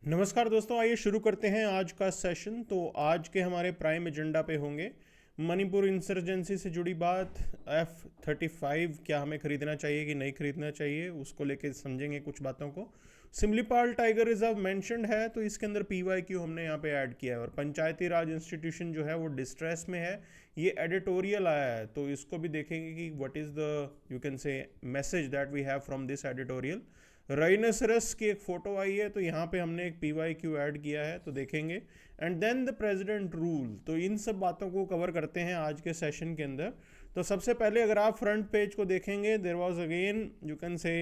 नमस्कार दोस्तों, आइए शुरू करते हैं आज का सेशन। तो आज के हमारे प्राइम एजेंडा पे होंगे मणिपुर इंसर्जेंसी से जुड़ी बात, F-35 क्या हमें खरीदना चाहिए कि नहीं खरीदना चाहिए, उसको लेके समझेंगे कुछ बातों को। सिमलीपाल टाइगर रिजर्व मेंशन्ड है तो इसके अंदर PYQ हमने यहाँ पे ऐड किया है। और पंचायती राज इंस्टीट्यूशन जो है वो डिस्ट्रेस में है, ये एडिटोरियल आया है तो इसको भी देखेंगे कि what is the you can say message that we have from this editorial. Rhinoceros की एक फ़ोटो आई है तो यहाँ पे हमने एक PYQ ऐड किया है तो देखेंगे। And then the president rule, तो इन सब बातों को कवर करते हैं आज के सेशन के अंदर। तो सबसे पहले अगर आप फ्रंट पेज को देखेंगे, there was again you can say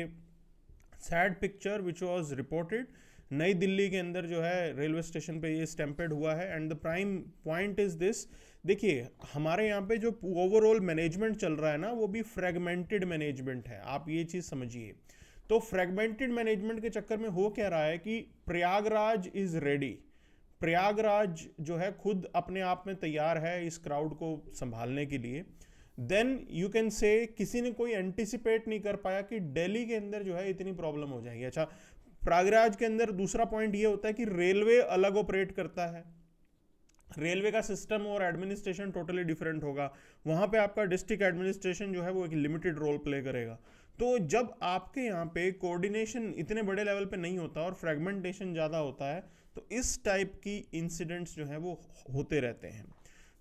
sad picture which was reported. New Delhi के अंदर जो है रेलवे स्टेशन पे ये स्टैम्पेड हुआ है। And the prime point is this, देखिए हमारे यहाँ पे जो ओवरऑल मैनेजमेंट चल रहा है ना, वो भी फ्रेगमेंटेड मैनेजमेंट है, आप ये चीज़ समझिए। तो फ्रेगमेंटेड मैनेजमेंट के चक्कर में हो क्या रहा है कि प्रयागराज इज रेडी, प्रयागराज जो है खुद अपने आप में तैयार है इस क्राउड को संभालने के लिए। देन यू कैन से किसी ने कोई एंटिसिपेट नहीं कर पाया कि दिल्ली के अंदर जो है इतनी प्रॉब्लम हो जाएगी। अच्छा, प्रयागराज के अंदर दूसरा पॉइंट ये होता है कि रेलवे अलग ऑपरेट करता है, रेलवे का सिस्टम और एडमिनिस्ट्रेशन टोटली डिफरेंट होगा। वहाँ पे आपका डिस्ट्रिक्ट एडमिनिस्ट्रेशन जो है वो एक लिमिटेड रोल प्ले करेगा। तो जब आपके यहाँ पे कोऑर्डिनेशन इतने बड़े लेवल पे नहीं होता और फ्रेगमेंटेशन ज़्यादा होता है तो इस टाइप की इंसिडेंट्स जो है वो होते रहते हैं।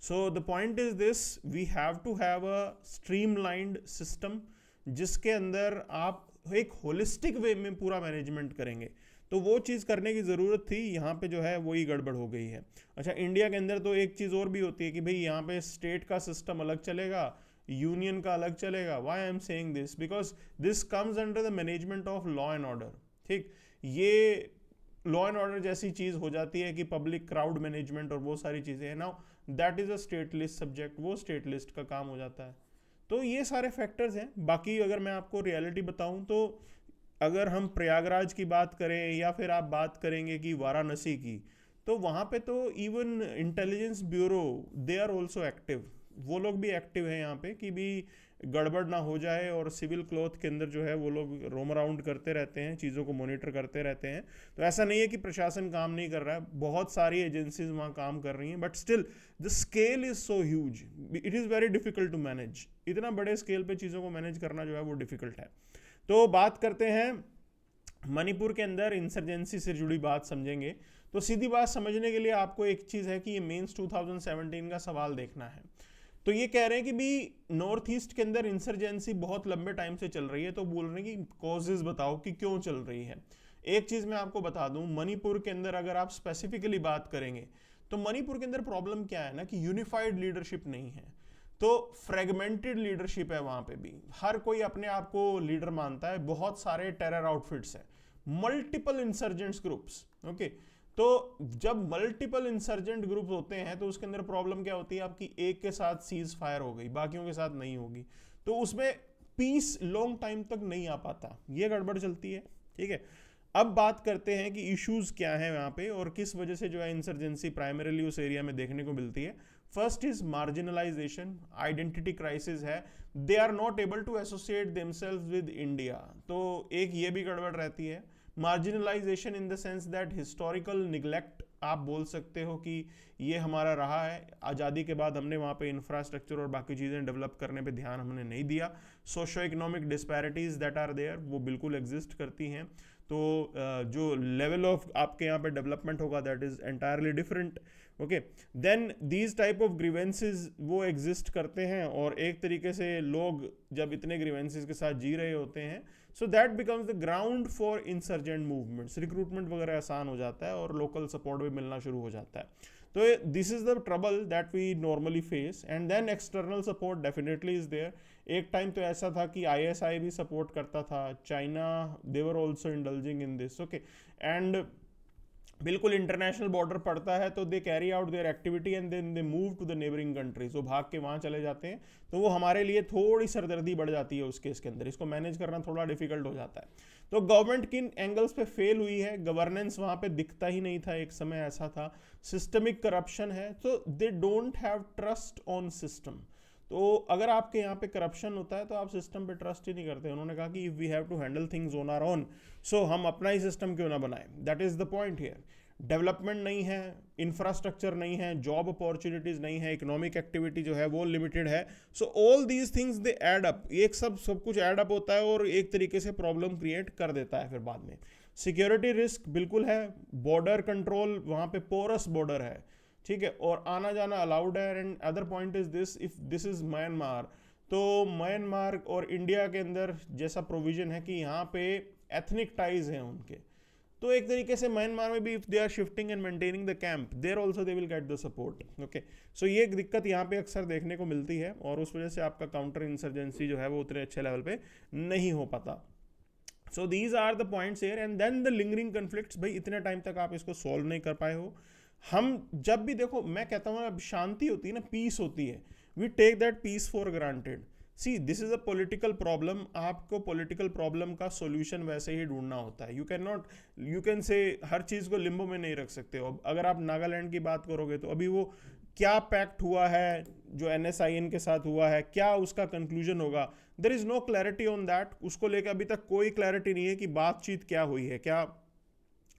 So the point is this, we have to have a streamlined system जिसके अंदर आप एक होलिस्टिक वे में पूरा मैनेजमेंट करेंगे। तो वो चीज़ करने की ज़रूरत थी, यहाँ पे जो है वही गड़बड़ हो गई है। अच्छा, इंडिया के अंदर तो एक चीज़ और भी होती है कि भाई यहाँ पे स्टेट का सिस्टम अलग चलेगा, यूनियन का अलग चलेगा। Why I am saying this, because this comes under the management of law and order. ठीक, ये लॉ एंड ऑर्डर जैसी चीज़ हो जाती है कि पब्लिक क्राउड मैनेजमेंट और वो सारी चीज़ें हैं। Now that is a state list subject, वो स्टेट लिस्ट का काम हो जाता है। तो ये सारे फैक्टर्स हैं। बाकी अगर मैं आपको रियलिटी बताऊं तो अगर हम प्रयागराज की बात करें या फिर आप बात करेंगे कि वाराणसी की, तो वहाँ पे तो even intelligence bureau they are also active, वो लोग भी एक्टिव हैं यहाँ पे कि भी गड़बड़ ना हो जाए। और सिविल क्लॉथ के अंदर जो है वो लोग रोम अराउंड करते रहते हैं, चीज़ों को मॉनिटर करते रहते हैं। तो ऐसा नहीं है कि प्रशासन काम नहीं कर रहा है, बहुत सारी एजेंसीज वहाँ काम कर रही हैं, but still the scale is so huge, it is very difficult to manage. इतना बड़े स्केल पे चीज़ों को मैनेज करना जो है वो डिफिकल्ट है। तो बात करते हैं मणिपुर के अंदर इंसर्जेंसी से जुड़ी बात समझेंगे। तो सीधी बात समझने के लिए आपको एक चीज़ है कि ये मेंस 2017 का सवाल देखना है। तो ये कह रहे हैं कि भी नॉर्थ ईस्ट के अंदर इंसर्जेंसी बहुत लंबे टाइम से चल रही है, तो बोल रहे हैं कि कॉजेज बताओ कि क्यों चल रही है। एक चीज़ मैं आपको बता दूं, मणिपुर के अंदर अगर आप स्पेसिफिकली बात करेंगे तो मणिपुर के अंदर प्रॉब्लम क्या है ना कि यूनिफाइड लीडरशिप नहीं है, तो फ्रेगमेंटेड लीडरशिप है। वहां पे भी हर कोई अपने आप को लीडर मानता है, बहुत सारे टेरर आउटफिट्स हैं, मल्टीपल इंसर्जेंट्स ग्रुप्स। ओके, तो जब मल्टीपल इंसर्जेंट ग्रुप होते हैं तो उसके अंदर प्रॉब्लम क्या होती है, आपकी एक के साथ सीज फायर हो गई, बाकियों के साथ नहीं होगी, तो उसमें पीस लॉन्ग टाइम तक नहीं आ पाता, ये गड़बड़ चलती है। ठीक है, अब बात करते हैं कि इश्यूज क्या हैं वहाँ पे और किस वजह से जो है इंसर्जेंसी प्राइमरीली उस एरिया में देखने को मिलती है। First is marginalization, identity crisis है, they are not able to associate themselves with India. तो एक ये भी गड़बड़ रहती है। Marginalization in the sense that historical neglect, आप बोल सकते हो कि ये हमारा रहा है, आज़ादी के बाद हमने वहाँ पे इंफ्रास्ट्रक्चर और बाकी चीज़ें डेवलप करने पे ध्यान हमने नहीं दिया। Socio economic disparities that are there, वो बिल्कुल एग्जिस्ट करती हैं। तो जो लेवल ऑफ आपके यहाँ पे डेवलपमेंट होगा that is entirely different. Okay, then these type of grievances वो एग्जिस्ट करते हैं और एक तरीके से लोग जब इतने ग्रीवेंसेस के साथ जी रहे होते हैं, so that becomes the ground for insurgent movements, recruitment वगैरह आसान हो जाता है और लोकल सपोर्ट भी मिलना शुरू हो जाता है। तो this is the trouble that we normally face. And then external support definitely is there. एक टाइम तो ऐसा था कि ISI भी सपोर्ट करता था, China they were also indulging in this. Okay, and बिल्कुल इंटरनेशनल बॉर्डर पड़ता है तो they carry out their activity and then they move to the neighbouring countries, वो भाग के वहाँ चले जाते हैं। तो वो हमारे लिए थोड़ी सरदर्दी बढ़ जाती है उस केस के अंदर, इसको मैनेज करना थोड़ा डिफिकल्ट हो जाता है। तो गवर्नमेंट किन एंगल्स पे फेल हुई है, गवर्नेंस वहाँ पे दिखता ही नहीं था, एक समय ऐसा था। सिस्टमिक करप्शन है, तो they don't have trust on system. तो अगर आपके यहाँ पे करप्शन होता है तो आप सिस्टम पे ट्रस्ट ही नहीं करते। उन्होंने कहा कि if we have to handle things on our own, so हम अपना ही सिस्टम क्यों ना बनाएं। That is the point here. Development नहीं है, इंफ्रास्ट्रक्चर नहीं है, जॉब अपॉर्चुनिटीज़ नहीं है, इकोनॉमिक एक्टिविटी जो है वो लिमिटेड है। So all these things they add up, एक सब कुछ एड अप होता है और एक तरीके से प्रॉब्लम क्रिएट कर देता है फिर बाद में। सिक्योरिटी रिस्क बिल्कुल है, बॉर्डर कंट्रोल वहाँ पे पोरस बॉर्डर है, ठीक है, और आना जाना अलाउड है। And other point is this, if this is Myanmar, तो म्यांमार और इंडिया के अंदर जैसा प्रोविजन है कि यहाँ पे एथनिक टाइज हैं उनके, तो एक तरीके से म्यांमार में भी if they are shifting and maintaining the camp there also they will get the support. Okay, so ये एक दिक्कत यहाँ पे अक्सर देखने को मिलती है और उस वजह से आपका काउंटर इंसर्जेंसी जो है वो उतने अच्छे लेवल पे नहीं हो पाता। So these are the points here. And then the lingering conflicts, भाई इतने टाइम तक आप इसको सॉल्व नहीं कर पाए हो। हम जब भी देखो, मैं कहता हूँ अब शांति होती है ना, पीस होती है, we take that peace for granted. See this is a political problem, आपको पॉलिटिकल प्रॉब्लम का सॉल्यूशन वैसे ही ढूंढना होता है। यू कैन से हर चीज़ को लिम्बो में नहीं रख सकते हो। अगर आप नागालैंड की बात करोगे तो अभी वो क्या पैक्ट हुआ है जो NSIN के साथ हुआ है, क्या उसका कंक्लूजन होगा, there is no clarity on that. उसको लेकर अभी तक कोई क्लैरिटी नहीं है कि बातचीत क्या हुई है, क्या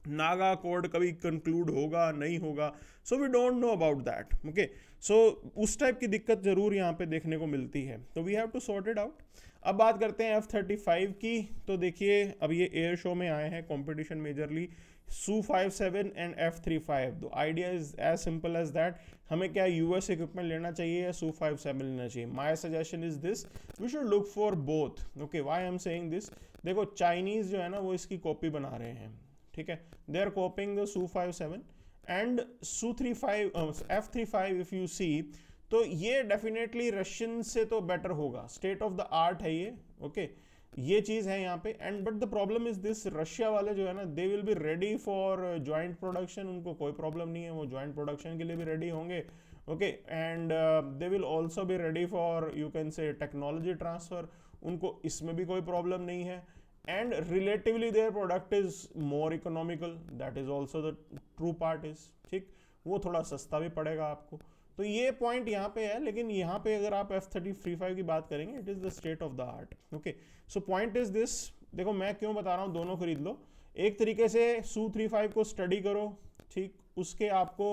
नागा अकॉर्ड कभी कंक्लूड होगा नहीं होगा। So we don't know about that. Okay, so उस टाइप की दिक्कत जरूर यहाँ पे देखने को मिलती है, तो we have to sort it out. अब बात करते हैं F-35 की। तो देखिए अब ये एयर शो में आए हैं competition majorly Su-57 and F-35। The idea is as simple as that, हमें क्या US इक्विपमेंट लेना चाहिए या Su-57 लेना चाहिए। My suggestion is this, we should look for both. Okay, why I am saying this, देखो चाइनीज जो है ना वो इसकी कॉपी बना रहे हैं, ठीक है, they are copying the Su-57 and Su-35 F-35 if you see, तो ये डेफिनेटली रशियन से तो बेटर होगा, स्टेट ऑफ द आर्ट है ये। ओके, ये चीज़ है यहाँ पे। And but the problem is this, Russia वाले जो है ना they will be ready for joint production, उनको कोई प्रॉब्लम नहीं है, वो ज्वाइंट प्रोडक्शन के लिए भी रेडी होंगे। Okay, and they will also be ready for you can से टेक्नोलॉजी ट्रांसफर, उनको इसमें भी कोई प्रॉब्लम नहीं है। and relatively their product is more economical, that is also the true part is, ठीक, वो थोड़ा सस्ता भी पड़ेगा आपको। तो ये पॉइंट यहाँ पे है, लेकिन यहाँ पे अगर आप F-35 की बात करेंगे, it is the state of the art. Okay, so point is this, देखो मैं क्यों बता रहा हूँ दोनों खरीद लो। एक तरीके से Su-35 को स्टडी करो, ठीक, उसके आपको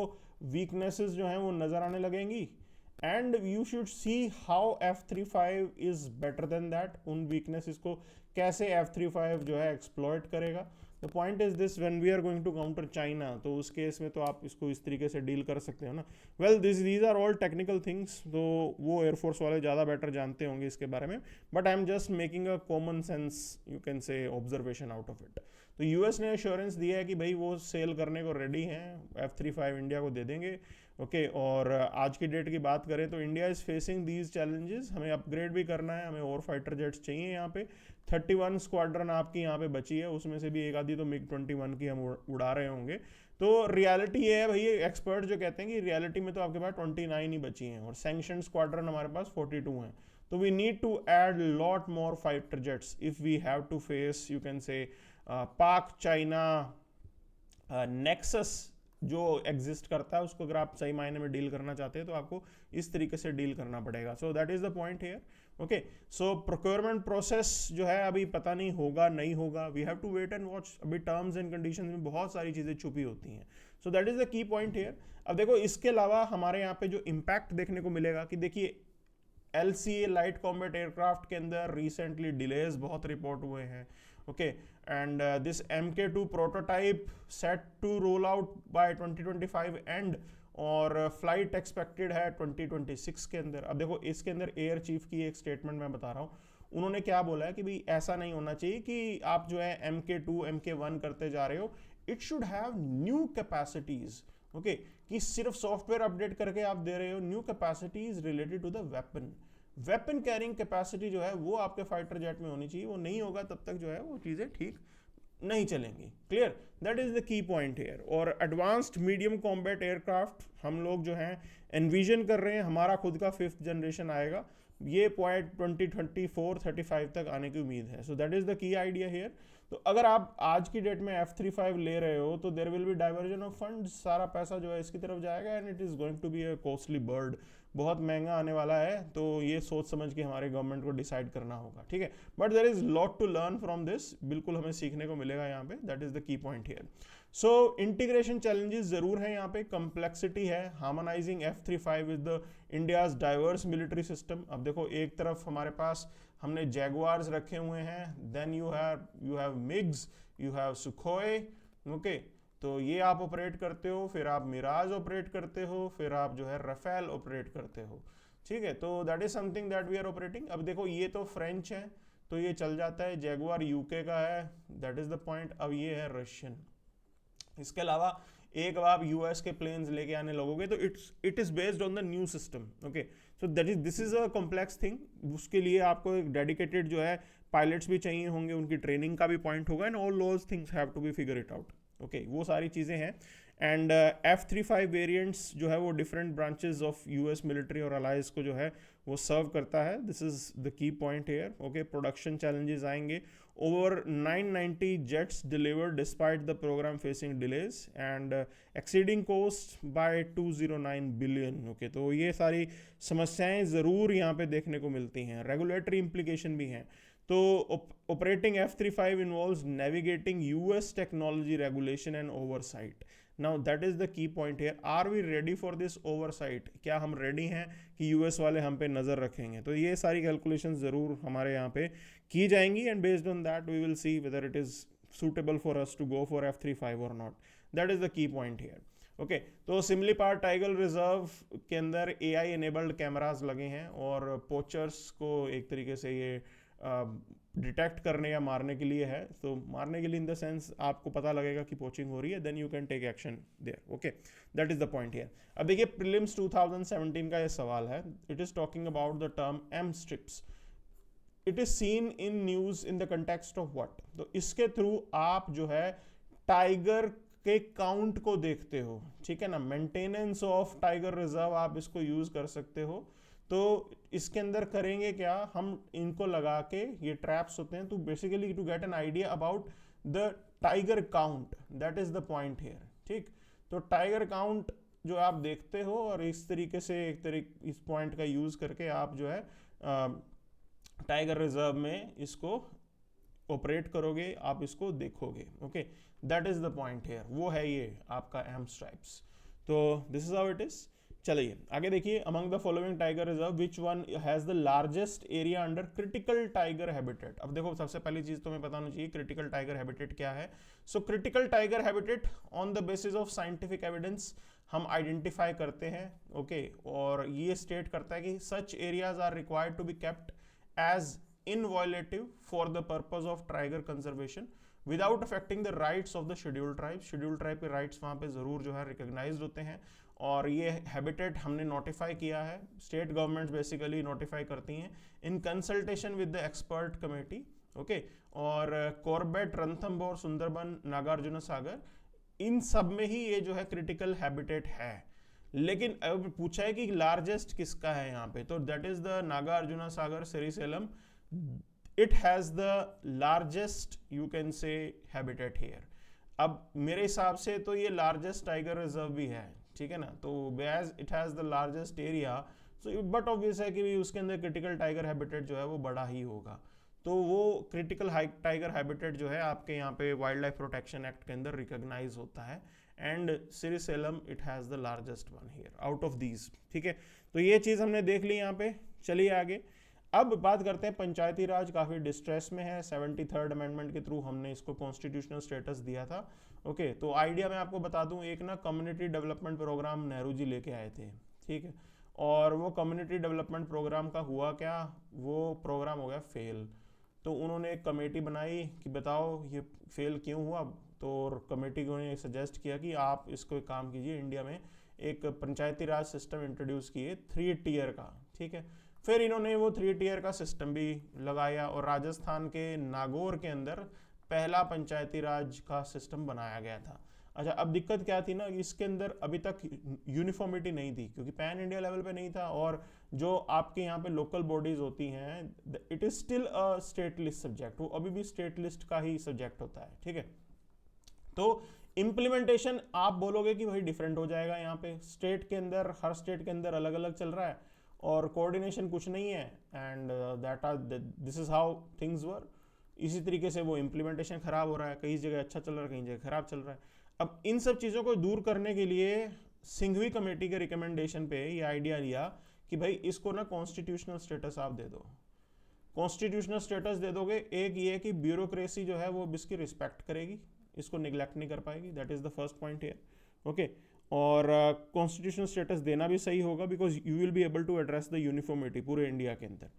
वीकनेसेस जो हैं वो नज़र आने लगेंगी, and you should see how F-35 is better than that. उन वीकनेसेस को कैसे F-35 जो है एक्सप्लॉइट करेगा। The point is this, when we are going to counter China, तो उस केस में तो आप इसको इस तरीके से डील कर सकते हो ना। Well these are all technical things, तो वो एयरफोर्स वाले ज़्यादा बेटर जानते होंगे इसके बारे में, but I am just making a common sense you can से ऑब्जर्वेशन आउट ऑफ इट। तो US ने एश्योरेंस दिया है कि भाई वो सेल करने को रेडी हैं, F-35 इंडिया को दे देंगे। ओके, और आज की डेट की बात करें तो India is facing these challenges, हमें अपग्रेड भी करना है, हमें और फाइटर जेट्स चाहिए। यहाँ पे 31 स्क्वाड्रन आपकी यहाँ पे बची है, उसमें से भी एक आधी तो MiG-21 की हम उड़ा रहे होंगे। तो रियलिटी ये है भाई, एक्सपर्ट जो कहते हैं कि रियलिटी में तो आपके पास 29 ही बची हैं और सैंक्शन स्क्वाड्रन हमारे पास 42 हैं। तो we need to add lot more fighter jets if we have to face you can say Pak China nexus जो एग्जिस्ट करता है, उसको अगर आप सही मायने में डील करना चाहते हैं तो आपको इस तरीके से डील करना पड़ेगा। So that is the point here. Okay, so procurement process जो है अभी पता नहीं होगा नहीं होगा, we have to wait and watch. अभी टर्म्स एंड कंडीशंस में बहुत सारी चीज़ें छुपी होती हैं। So that is the key point here. अब देखो इसके अलावा हमारे यहाँ पे जो इम्पैक्ट देखने को मिलेगा कि देखिए LCA लाइट कॉम्बैट एयरक्राफ्ट के अंदर रिसेंटली डिलेज बहुत रिपोर्ट हुए हैं। Okay, and this MK2 prototype set to roll out by 2025 and, और फ्लाइट एक्सपेक्टेड है 2026 के अंदर। अब देखो इसके अंदर एयर चीफ की एक स्टेटमेंट मैं बता रहा हूँ, उन्होंने क्या बोला है कि भाई ऐसा नहीं होना चाहिए कि आप जो है MK2 MK1 करते जा रहे हो, it should have new capacities. Okay, कि सिर्फ सॉफ्टवेयर अपडेट करके आप दे रहे हो, new capacities related to the weapon carrying capacity जो है वो आपके फाइटर जेट में होनी चाहिए। वो नहीं होगा तब तक जो है वो चीज़ें ठीक नहीं चलेंगी। Clear, that is the key point hair. और एडवांस्ड मीडियम कॉम्बैट एयरक्राफ्ट हम लोग जो हैं एनविजन कर रहे हैं, हमारा खुद का 5th जनरेशन आएगा, ये पॉइंट 2024-35 तक आने की उम्मीद है। So that is the key idea here. तो अगर आप आज की डेट में F-35 ले रहे हो तो there will be diversion of fund, सारा पैसा जो है इसकी तरफ जाएगा and it is going to be a costly bird, बहुत महंगा आने वाला है। तो ये सोच समझ के हमारे गवर्नमेंट को डिसाइड करना होगा, ठीक है। But there is lot to learn from this, बिल्कुल हमें सीखने को मिलेगा यहाँ पे, that is the key point here. So integration challenges जरूर हैं यहाँ पे, कंप्लेक्सिटी है, harmonising F-35 with the India's diverse military system. अब देखो एक तरफ हमारे पास हमने जैगुआर्स रखे हुए हैं, then you have MiGs, you have Sukhoi, okay, तो ये आप ऑपरेट करते हो, फिर आप मिराज ऑपरेट करते हो, फिर आप जो है रफेल ऑपरेट करते हो, ठीक है। तो that is something that we are operating. अब देखो ये तो फ्रेंच है तो ये चल जाता है, जैगुआर यूके का है, दैट इज द पॉइंट। अब ये है रशियन। इसके अलावा एक बार आप यूएस के प्लेन्स लेके आने लगोगे तो it is based on the new system, okay. So this is a complex thing, उसके लिए आपको एक डेडिकेटेड जो है पायलट्स भी चाहिए होंगे, उनकी ट्रेनिंग का भी पॉइंट होगा, and all those things have to be figure it out, okay, वो सारी चीज़ें हैं। एंड F-35 वेरिएंट्स जो है वो different branches of US military और अलाइज को जो है वो सर्व करता है, this is the key point here, okay. Production challenges आएंगे, over 990 jets delivered despite the program facing delays and exceeding cost by 209 billion, okay. तो ये सारी समस्याएं ज़रूर यहाँ पे देखने को मिलती हैं, रेगुलेटरी इम्प्लीकेशन भी हैं। तो operating F-35 involves navigating US technology regulation and oversight. Now that is the key point here. Are we ready for this oversight? क्या हम ready हैं कि US वाले हम पे नज़र रखेंगे? तो ये सारी calculations ज़रूर हमारे यहाँ पे की जाएंगी, and based on that we will see whether it is suitable for us to go for F-35 or not. That is the key point here. Okay तो सिमली पार टाइगर रिजर्व के अंदर AI enabled कैमराज लगे हैं और poachers को एक तरीके से ये डिटेक्ट करने या मारने के लिए है। तो मारने के लिए इन द सेंस आपको पता लगेगा कि पोचिंग हो रही है, then you can take action there, okay, that is the point here. अब देखिए प्रीलिम्स 2017 का ये सवाल है, it is talking about the term M stripes, it is seen in news in the context of what. तो इसके through आप जो है टाइगर के काउंट को देखते हो, ठीक है ना, मेंटेनेंस ऑफ टाइगर रिजर्व आप इसको यूज कर सकते हो। तो इसके अंदर करेंगे क्या, हम इनको लगा के, ये ट्रैप्स होते हैं, तो basically to get an idea about the tiger count, that is the point here, ठीक। तो टाइगर काउंट जो आप देखते हो और इस तरीके से इस पॉइंट का यूज करके आप जो है टाइगर रिजर्व में इसको ऑपरेट करोगे, आप इसको देखोगे, okay, that is the point here, वो है ये आपका एम स्ट्राइप्स। तो this is how it is. चलिए आगे देखिए, among the following tiger reserve which one has the largest area under critical tiger habitat. अब देखो सबसे पहली चीज तो हमें पता होनी चाहिए क्रिटिकल टाइगर हैबिटेट क्या है। So critical tiger habitat on the basis of scientific evidence हम आइडेंटिफाई करते हैं, ओके, और ये स्टेट करता है कि such areas are required to be kept as inviolate for the purpose of tiger conservation without affecting the rights of the scheduled tribe. Scheduled tribe के rights वहाँ पे जरूर जो है रिकॉग्नाइज्ड होते हैं, और ये हैबिटेट हमने नोटिफाई किया है, स्टेट गवर्नमेंट्स बेसिकली नोटिफाई करती हैं in consultation with the expert committee, okay. और कॉर्बेट, रणथंबोर, सुंदरबन, नागार्जुन सागर, इन सब में ही ये जो है क्रिटिकल हैबिटेट है। लेकिन अब पूछा है कि लार्जेस्ट किसका है यहाँ पे, तो that is the Nagarjuna Sagar Srisailam, it has the largest you can say habitat here. अब मेरे हिसाब से तो ये लार्जेस्ट टाइगर रिजर्व भी है, ठीक है ना, तो as it has the largest area, so but obvious है कि उसके अंदर क्रिटिकल टाइगर हैबिटेट जो है वो बड़ा ही होगा। तो वो क्रिटिकल टाइगर हैबिटेट जो है आपके यहाँ पे वाइल्ड लाइफ प्रोटेक्शन एक्ट के अंदर रिकॉग्नाइज होता है, and Srisailam it has the largest one here out of these, ठीक है। तो ये चीज हमने देख ली यहाँ पे। चलिए आगे, अब बात करते हैं पंचायती राज काफ़ी डिस्ट्रेस में है, 73rd अमेंडमेंट के थ्रू हमने इसको कॉन्स्टिट्यूशनल स्टेटस दिया था, ओके। तो आइडिया मैं आपको बता दूं, एक ना community development programme Nehru ji लेके आए थे, ठीक है, और वो कम्युनिटी डेवलपमेंट प्रोग्राम का हुआ क्या, वो प्रोग्राम हो गया फेल। तो उन्होंने एक कमेटी बनाई कि बताओ ये फेल क्यों हुआ, तो कमेटी ने सजेस्ट किया कि आप इसको एक काम कीजिए, इंडिया में एक पंचायती राज सिस्टम इंट्रोड्यूस किए 3 टियर का, ठीक है। फिर इन्होंने वो 3 टियर का सिस्टम भी लगाया और राजस्थान के नागौर के अंदर पहला पंचायती राज का सिस्टम बनाया गया था। अच्छा, अब दिक्कत क्या थी ना, इसके अंदर अभी तक यूनिफॉर्मिटी नहीं थी क्योंकि पैन इंडिया लेवल पे नहीं था, और जो आपके यहाँ पे लोकल बॉडीज होती हैं it is still a state list subject, वो अभी भी स्टेट लिस्ट का ही सब्जेक्ट होता है, ठीक है। तो इम्प्लीमेंटेशन आप बोलोगे कि भाई डिफरेंट हो जाएगा, यहाँ पे स्टेट के अंदर हर स्टेट के अंदर अलग अलग चल रहा है और कोऑर्डिनेशन कुछ नहीं है, and this is how things were. इसी तरीके से वो इम्प्लीमेंटेशन खराब हो रहा है, कई जगह अच्छा चल रहा है, कई जगह खराब चल रहा है। अब इन सब चीज़ों को दूर करने के लिए सिंघवी कमेटी के रिकमेंडेशन पे ये आइडिया लिया कि भाई इसको ना कॉन्स्टिट्यूशनल स्टेटस आप दे दो। कॉन्स्टिट्यूशनल स्टेटस दे दोगे, एक ये कि ब्यूरोक्रेसी जो है वो इसकी रिस्पेक्ट करेगी, इसको निगलेक्ट नहीं कर पाएगी, that is the first point here, okay. और कॉन्स्टिट्यूशनल स्टेटस देना भी सही होगा because you will be able to address the uniformity पूरे इंडिया के अंदर।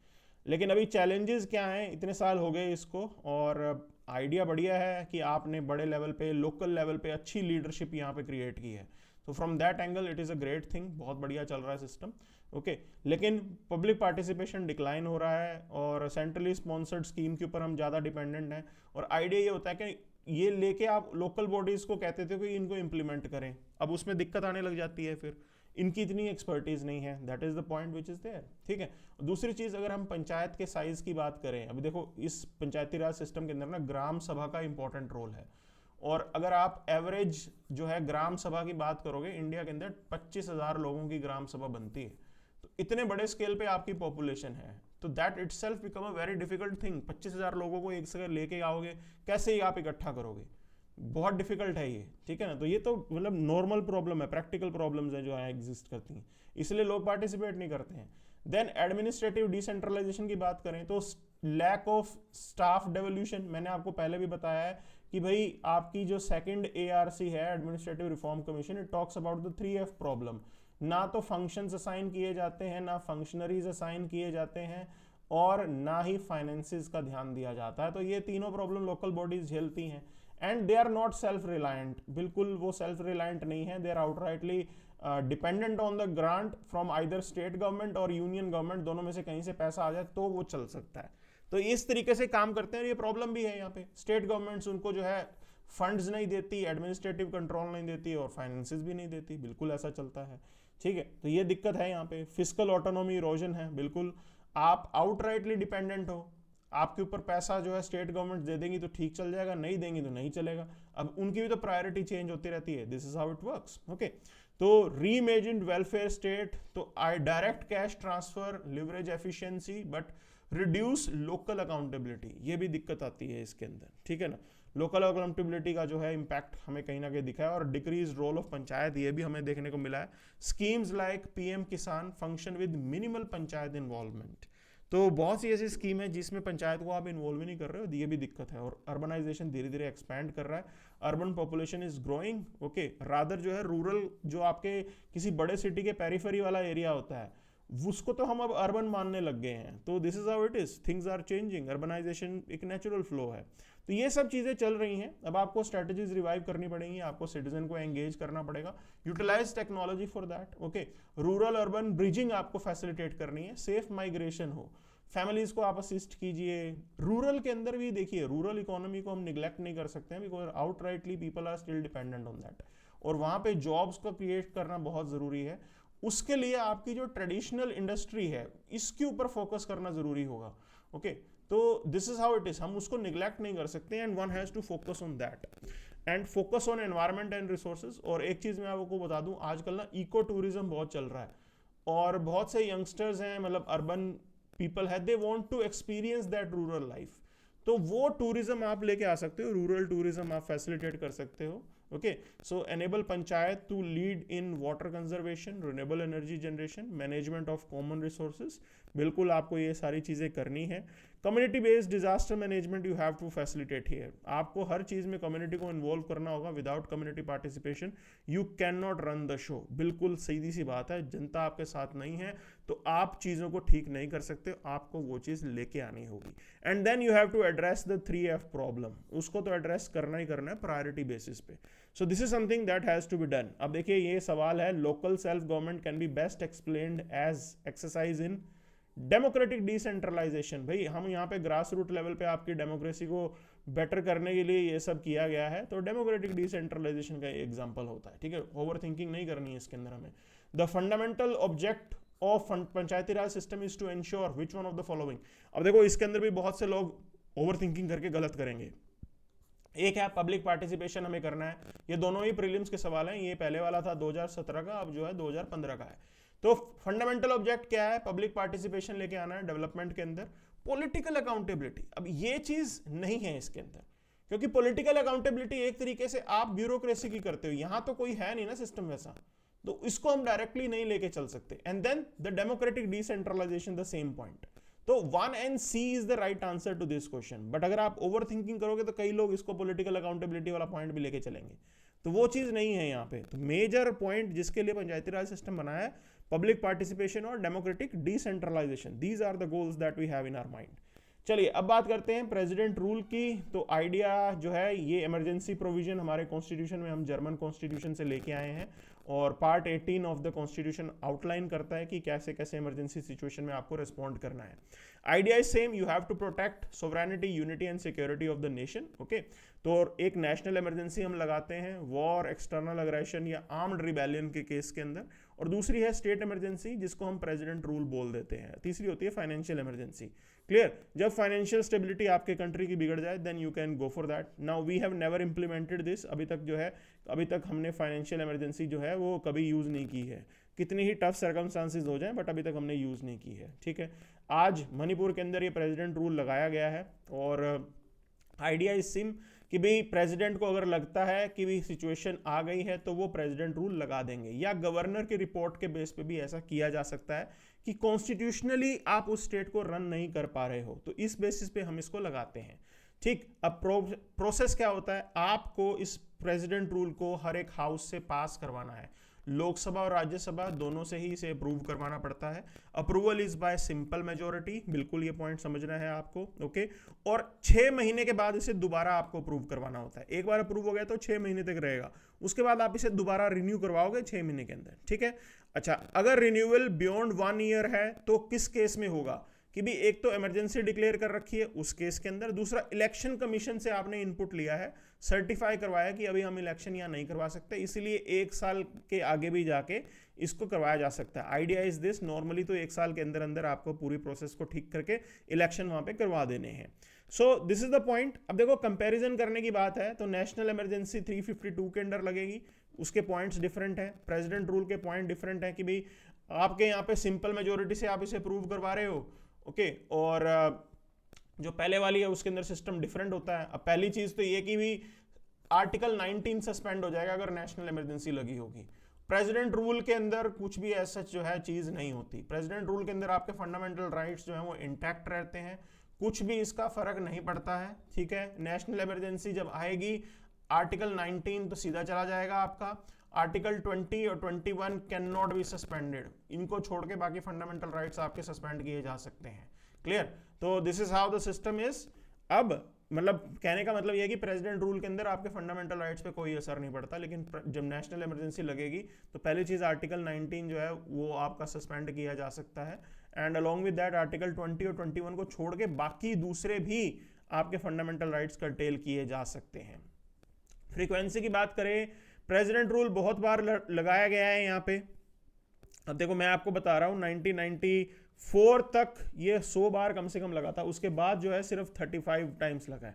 लेकिन अभी चैलेंजेस क्या हैं, इतने साल हो गए इसको, और आइडिया बढ़िया है कि आपने बड़े लेवल पे, लोकल लेवल पे अच्छी लीडरशिप यहाँ पे क्रिएट की है, तो from that angle it is a great thing, बहुत बढ़िया चल रहा है सिस्टम, ओके। लेकिन पब्लिक पार्टिसिपेशन डिक्लाइन हो रहा है और सेंट्रली स्पॉन्सर्ड स्कीम के ऊपर हम ज़्यादा डिपेंडेंट हैं, और आइडिया ये होता है कि ये लेके आप लोकल बॉडीज़ को कहते थे कि इनको इम्प्लीमेंट करें, अब उसमें दिक्कत आने लग जाती है, फिर इनकी इतनी एक्सपर्टीज नहीं है, that is the point which is there, ठीक है। दूसरी चीज, अगर हम पंचायत के साइज की बात करें, अभी देखो इस पंचायती राज सिस्टम के अंदर ना ग्राम सभा का इंपॉर्टेंट रोल है, और अगर आप एवरेज जो है ग्राम सभा की बात करोगे, इंडिया के अंदर 25,000 लोगों की ग्राम सभा बनती है, तो इतने बड़े स्केल पे आपकी पॉपुलेशन है, तो that itself become a very difficult thing. 25,000 लोगों को एक जगह लेके आओगे, कैसे ही आप इकट्ठा करोगे, बहुत डिफिकल्ट है ये, ठीक है ना। तो ये तो मतलब नॉर्मल प्रॉब्लम है, प्रैक्टिकल प्रॉब्लम्स हैं जो यहाँ एग्जिस्ट करती हैं, इसलिए लोग पार्टिसिपेट नहीं करते हैं। देन एडमिनिस्ट्रेटिव डिसेंट्रलाइजेशन की बात करें तो लैक ऑफ स्टाफ डेवोल्यूशन, मैंने आपको पहले भी बताया है कि भाई आपकी जो सेकंड ARC है, administrative reform commission, it talks about the 3F problem. ना तो फंक्शंस असाइन किए जाते हैं, ना फंक्शनरीज असाइन किए जाते हैं, और ना ही फाइनेंसेस का ध्यान दिया जाता है। तो ये तीनों प्रॉब्लम लोकल बॉडीज झेलती हैं, and they are not self reliant, बिल्कुल वो सेल्फ रिलायंट नहीं है, they are outrightly dependent on the grant from either state government और यूनियन गवर्नमेंट, दोनों में से कहीं से पैसा आ जाए तो वो चल सकता है। तो इस तरीके से काम करते हैं, ये प्रॉब्लम भी है यहाँ पे, स्टेट गवर्नमेंट्स उनको जो है फंड्स नहीं देती, एडमिनिस्ट्रेटिव कंट्रोल नहीं देती, और फाइनेंसेस भी नहीं देती, बिल्कुल ऐसा चलता है, ठीक है। तो ये दिक्कत है यहाँ पे, फिस्कल ऑटोनॉमी इरोजन है, बिल्कुल आप आउटराइटली डिपेंडेंट हो, आपके ऊपर पैसा जो है स्टेट गवर्नमेंट दे देंगी तो ठीक चल जाएगा, नहीं देंगी तो नहीं चलेगा, अब उनकी भी तो प्रायोरिटी चेंज होती रहती है, this is how it works, okay. तो रीइमेजिन्ड वेलफेयर स्टेट, तो I direct cash transfer, leverage efficiency, but reduce local accountability, ये भी दिक्कत आती है इसके अंदर, ठीक है ना। लोकल अकाउंटेबिलिटी का जो है इम्पैक्ट हमें कहीं ना कहीं दिखा है, और डिक्रीज रोल ऑफ पंचायत, ये भी हमें देखने को मिला है। स्कीम्स लाइक PM किसान function with minimal panchayat involvement, तो बहुत सी ऐसी स्कीम है जिसमें पंचायत को आप इन्वॉल्व ही नहीं कर रहे हो, ये भी दिक्कत है। और अर्बनाइजेशन धीरे धीरे एक्सपैंड कर रहा है, urban population is growing, okay, rather जो है रूरल, जो आपके किसी बड़े सिटी के पेरिफेरी वाला एरिया होता है, उसको तो हम अब अर्बन मानने लग गए हैं। तो this is how it is, things are changing, urbanisation एक नेचुरल फ्लो है। तो ये सब चीजें चल रही हैं, अब आपको स्ट्रेटजीज रिवाइव करनी पड़ेंगी, आपको सिटीजन को एंगेज करना पड़ेगा, utilise technology for that, okay. Rural urban bridging आपको फैसिलिटेट करनी है, सेफ माइग्रेशन हो, फैमिलीज को आप असिस्ट कीजिए। रूरल के अंदर भी देखिए, रूरल इकोनॉमी को हम निगलेक्ट नहीं कर सकते हैं, because outrightly people are still dependent on that, और वहां पे जॉब्स को क्रिएट करना बहुत जरूरी है। उसके लिए आपकी जो ट्रेडिशनल इंडस्ट्री है, इसके ऊपर फोकस करना जरूरी होगा, ओके। तो this is how it is, हम उसको निगलेक्ट नहीं कर सकते, and one has to focus on that, and focus on environment and resources. और एक चीज मैं आपको बता दूं, आजकल ना इको टूरिज्म बहुत चल रहा है, और बहुत से यंगस्टर्स हैं, मतलब अर्बन पीपल है, they want to experience that rural life, तो वो टूरिज्म आप लेके आ सकते हो, रूरल टूरिज्म आप फैसिलिटेट कर सकते हो, okay. So enable panchayat to lead in water conservation, renewable energy generation, management of common resources, बिल्कुल आपको ये सारी चीजें करनी है। Community based disaster management you have to facilitate here, आपको हर चीज में कम्युनिटी को इन्वॉल्व करना होगा, without community participation you can not run the show, बिल्कुल सीधी सी बात है, जनता आपके साथ नहीं है तो आप चीज़ों को ठीक नहीं कर सकते, आपको वो चीज़ लेके आनी होगी। And then you have to address the 3F problem, उसको तो एड्रेस करना ही करना है प्रायोरिटी बेसिस पे। So this is something that has to be done. अब देखिए ये सवाल है, local self government can be best explained as exercise in democratic decentralisation. भाई हम यहाँ पे ग्रास रूट लेवल पे आपकी डेमोक्रेसी को बेटर करने के लिए ये सब किया गया है। तो डेमोक्रेटिक डिसेंट्रलाइजेशन का एग्जांपल होता है, ठीक है। ओवर थिंकिंग नहीं करनी है इसके अंदर हमें। The fundamental object of Panchayati Raj system is to ensure which one of the following. अब देखो इसके अंदर भी बहुत से लोग ओवर थिंकिंग करके गलत करेंगे। एक है पब्लिक पार्टिसिपेशन हमें करना है, ये दोनों ही प्रीलिम्स के सवाल हैं, ये पहले वाला था 2017 का, अब जो है 2015 का है। तो फंडामेंटल ऑब्जेक्ट क्या है, पब्लिक पार्टिसिपेशन लेके आना है डेवलपमेंट के अंदर। पॉलिटिकल अकाउंटेबिलिटी, अब ये चीज नहीं है इसके अंदर, क्योंकि पॉलिटिकल अकाउंटेबिलिटी एक तरीके से आप ब्यूरोक्रेसी की करते हो, यहां तो कोई है नहीं ना सिस्टम वैसा, तो इसको हम डायरेक्टली नहीं लेके चल सकते। And then the democratic decentralisation, the same point. तो 1 and C is the right answer to this question. But अगर आप ओवर थिंकिंग करोगे तो कई लोग इसको पॉलिटिकल अकाउंटेबिलिटी वाला पॉइंट भी लेके चलेंगे, तो वो चीज नहीं है यहाँ पे। तो मेजर पॉइंट जिसके लिए पंचायती राज सिस्टम बनाया है, पब्लिक पार्टिसिपेशन और democratic decentralisation, these are the goals that we have in our mind. चलिए अब बात करते हैं प्रेसिडेंट रूल की। तो आइडिया जो है, ये इमरजेंसी प्रोविजन हमारे कॉन्स्टिट्यूशन में हम जर्मन कॉन्स्टिट्यूशन से लेके आए हैं, और part 18 of the constitution outline करता है कि कैसे कैसे इमरजेंसी सिचुएशन में आपको रिस्पॉन्ड करना है। Idea is same, you have to protect sovereignty, unity and security of the nation. Okay, तो एक नेशनल इमरजेंसी हम लगाते हैं वॉर, एक्सटर्नल अग्रेशन या आर्म्ड रिबेलियन के केस के अंदर, और दूसरी है स्टेट इमरजेंसी जिसको हम प्रेसिडेंट रूल बोल देते हैं। तीसरी होती है फाइनेंशियल इमरजेंसी। क्लियर, जब फाइनेंशियल स्टेबिलिटी आपके कंट्री की बिगड़ जाए, then you can go for that. Now we have never implemented this, अभी तक जो है, अभी तक हमने फाइनेंशियल इमरजेंसी जो है वो कभी यूज नहीं की है, कितनी ही टफ सर्कमस्टांसेस हो जाए, बट अभी तक हमने यूज नहीं की है, ठीक है। आज मणिपुर के अंदर ये प्रेसिडेंट रूल लगाया गया है, और आइडिया इज सिम कि भाई प्रेसिडेंट को अगर लगता है कि भी सिचुएशन आ गई है तो वो प्रेसिडेंट रूल लगा देंगे, या गवर्नर की रिपोर्ट के बेस पे भी ऐसा किया जा सकता है कि कॉन्स्टिट्यूशनली आप उस स्टेट को रन नहीं कर पा रहे हो, तो इस बेसिस पे हम इसको लगाते हैं, ठीक। अब प्रोसेस क्या होता है, आपको इस प्रेसिडेंट रूल को हर एक हाउस से पास करवाना है, लोकसभा और राज्यसभा दोनों से ही इसे अप्रूव करवाना पड़ता है। Approval is by simple majority, बिल्कुल ये पॉइंट समझना है आपको, ओके। और 6 महीने के बाद इसे दोबारा आपको अप्रूव करवाना होता है। एक बार अप्रूव हो गया तो 6 महीने तक रहेगा, उसके बाद आप इसे दोबारा रिन्यू करवाओगे 6 महीने के अंदर, ठीक है। अच्छा, अगर रिन्यूअल बियॉन्ड 1 ईयर है तो किस केस में होगा कि भी एक तो इमरजेंसी डिक्लेयर कर रखी है उस केस के अंदर, दूसरा इलेक्शन कमीशन से आपने इनपुट लिया है, सर्टिफाई करवाया कि अभी हम इलेक्शन यहाँ नहीं करवा सकते, इसलिए 1 साल के आगे भी जाके इसको करवाया जा सकता है। आइडिया इज दिस, नॉर्मली तो 1 साल के अंदर अंदर आपको पूरी प्रोसेस को ठीक करके इलेक्शन वहां पे करवा देने हैं। सो दिस इज द पॉइंट। अब देखो कंपैरिजन करने की बात है तो नेशनल इमरजेंसी 352 के अंडर लगेगी, उसके पॉइंट्स डिफरेंट है, प्रेसिडेंट रूल के पॉइंट डिफरेंट है कि भाई आपके यहाँ पे सिंपल मेजोरिटी से आप इसे अप्रूव करवा रहे हो, ओके, और जो पहले वाली है उसके अंदर सिस्टम डिफरेंट होता है। अब पहली चीज तो ये कि भी आर्टिकल 19 सस्पेंड हो जाएगा अगर नेशनल इमरजेंसी लगी होगी। प्रेसिडेंट रूल के अंदर कुछ भी ऐसा जो है चीज नहीं होती, प्रेसिडेंट रूल के अंदर आपके फंडामेंटल राइट्स जो है वो इंटैक्ट रहते हैं, कुछ भी इसका फर्क नहीं पड़ता है, ठीक है। नेशनल इमरजेंसी जब आएगी आर्टिकल 19 तो सीधा चला जाएगा आपका, आर्टिकल 20 और 21 कैन नॉट बी सस्पेंडेड, इनको छोड़ के बाकी फंडामेंटल राइट्स आपके सस्पेंड किए जा सकते हैं, क्लियर। तो this is how the system is. अब मतलब कहने का मतलब यह कि प्रेसिडेंट रूल के अंदर आपके फंडामेंटल राइट्स पे कोई असर नहीं पड़ता, लेकिन जब नेशनल इमरजेंसी लगेगी तो पहली चीज आर्टिकल 19 जो है वो आपका सस्पेंड किया जा सकता है, and along with that article 20 और 21 को छोड़ के बाकी दूसरे भी आपके फंडामेंटल राइट्स कर्टेल किए जा सकते हैं। फ्रीक्वेंसी की बात करें, प्रेसिडेंट रूल बहुत बार लगाया गया है यहाँ पे। अब देखो मैं आपको बता रहा हूँ 1994 तक ये 100 बार कम से कम लगा था, उसके बाद जो है सिर्फ 35 टाइम्स लगा है।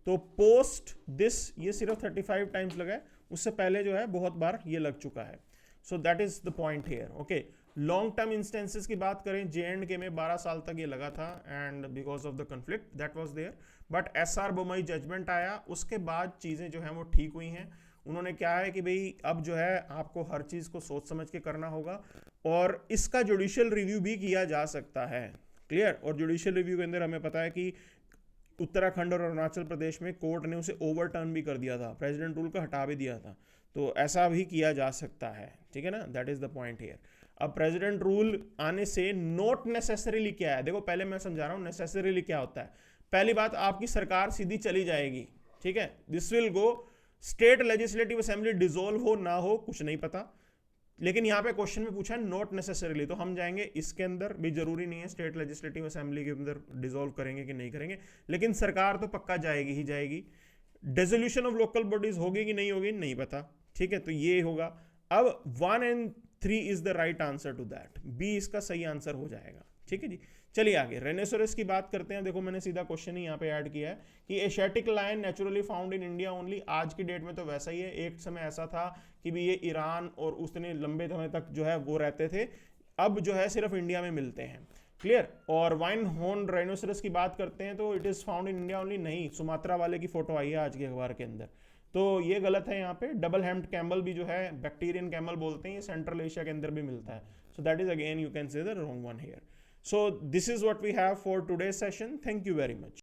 तो पोस्ट दिस ये सिर्फ 35 टाइम्स लगा है, उससे पहले जो है बहुत बार ये लग चुका है। So that is the point here, okay. Long term instances की बात करें, J&K में 12 साल तक ये लगा था, and because of the conflict that was there, but SR Bommai judgment आया, उसके बाद चीजें जो हैं वो ठीक हुई हैं। उन्होंने क्या है कि भाई अब जो है आपको हर चीज को सोच समझ के करना होगा, और इसका जुडिशियल रिव्यू भी किया जा सकता है, क्लियर। और जुडिशियल रिव्यू के अंदर हमें पता है कि उत्तराखंड और अरुणाचल प्रदेश में कोर्ट ने उसे ओवरटर्न भी कर दिया था, प्रेसिडेंट रूल को हटा भी दिया था, तो ऐसा भी किया जा सकता है, ठीक है ना। That is the point here. अब प्रेसिडेंट रूल आने से नॉट नेसेसरीली क्या है, देखो पहले मैं समझा रहा हूं नेसेसरीली क्या होता है। पहली बात, आपकी सरकार सीधी चली जाएगी, ठीक है, this will go, state legislative assembly dissolve हो ना हो कुछ नहीं पता, लेकिन यहाँ पे क्वेश्चन में पूछा है नॉट नेसेसरीली, तो हम जाएंगे इसके अंदर भी, जरूरी नहीं है स्टेट लेजिस्लेटिव असेंबली के अंदर डिसॉल्व करेंगे कि नहीं करेंगे, लेकिन सरकार तो पक्का जाएगी ही जाएगी। डिसोल्यूशन ऑफ लोकल बॉडीज होगी कि नहीं होगी नहीं पता, ठीक है, तो ये होगा। अब 1 and 3 is the right answer to that, B इसका सही आंसर हो जाएगा, ठीक है जी। चलिए आगे रेनोसोरस की बात करते हैं। देखो मैंने सीधा क्वेश्चन ही यहाँ पे ऐड किया है कि Asiatic lion naturally found in India only. आज की डेट में तो वैसा ही है, एक समय ऐसा था कि भी ये ईरान और उसने लंबे समय तक जो है वो रहते थे, अब जो है सिर्फ इंडिया में मिलते हैं, क्लियर। और वाइन हॉर्न राइनोसरस की बात करते हैं तो it is found in India only, नहीं, सुमात्रा वाले की फोटो आई है आज के अखबार के अंदर, तो ये गलत है। यहाँ पे डबल हेम्ड कैमल भी जो है बैक्टीरियन कैमल बोलते हैं, ये सेंट्रल एशिया के अंदर भी मिलता है, so that is again you can से the wrong one here. So this is what we have for today's session. Thank you very much.